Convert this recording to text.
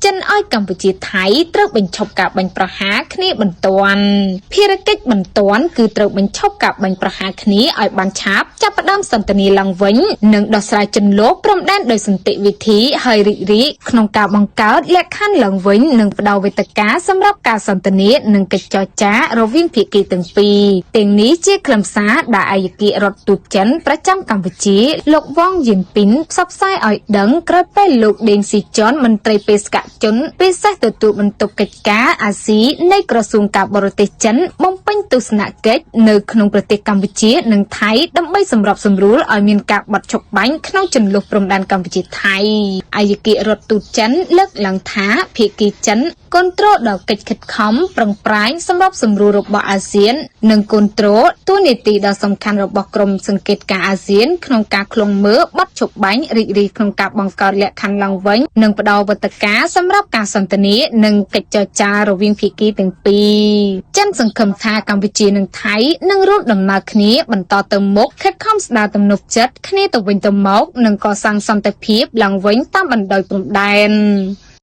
ចិនឲ្យកម្ពុជាថៃត្រូវបញ្ឈប់ការបាញ់ប្រហារគ្នាបន្ទាន់ភារកិច្ចបន្ទាន់គឺត្រូវបញ្ឈប់ការបាញ់ប្រហារគ្នាឲ្យបានឆាប់ចាប់ផ្ដើមសន្ទនាឡើងវិញនិងដោះស្រាយជម្លោះព្រំដែនដោយសន្តិវិធីហើយរីករាយក្នុងការបង្កើតលក្ខខណ្ឌឡើងវិញនិងផ្ដល់វេទិកាសម្រាប់ការសន្ទនានិងកិច្ចចរចារវាងភាគីទាំងពីរទាំងនេះជាខ្លឹមសារដែលឯកអគ្គរដ្ឋទូតចិនប្រចាំកម្ពុជាលោកវ៉ងយិនពីនផ្សព្វផ្សាយឲ្យដឹងក្រោយពេលលោកដេងស៊ីជុនមន្ត្រីបេសកជនពិសេសទទួលបន្ទុកកិច្ចការអាស៊ីនៃក្រសួងការបរទេសចិនបំពេញទស្សនកិច្ចនៅក្នុងប្រទេសកម្ពុជានិងថៃដើម្បីសម្របសម្រួលឲ្យមានការបត់ឈប់បាញ់ក្នុងជម្លោះព្រំដែនកម្ពុជាថៃឯកអគ្គរដ្ឋទូតចិនលើកឡើងថាភាគីចិនគនត្រូលដល់កិច្ចខិតខំប្រឹងប្រែងសម្រាប់សម្រួលរបស់អាស៊ាននិងគនត្រូលទួលនីតិដ៏សំខាន់របស់ក្រមសង្កេតការអាស៊ានក្នុងការឃ្លាំមើលបទឈប់បាញ់រីករាយក្នុងការបង្កើតលក្ខខណ្ឌឡើងវិញនិងផ្ដល់វេទិកាសម្រាប់ការសន្ទនានិងកិច្ចចរចារវាងភាគីទាំងពីរចិនសង្ឃឹមថាកម្ពុជានិងថៃនឹងរួមដំណើរគ្នាបន្តទៅមុខខិតខំស្ដារទំនុកចិត្តគ្នាទៅវិញទៅមកនិងកសាងសន្តិភាពឡើងវិញតាមបណ្ដោយព្រំដែន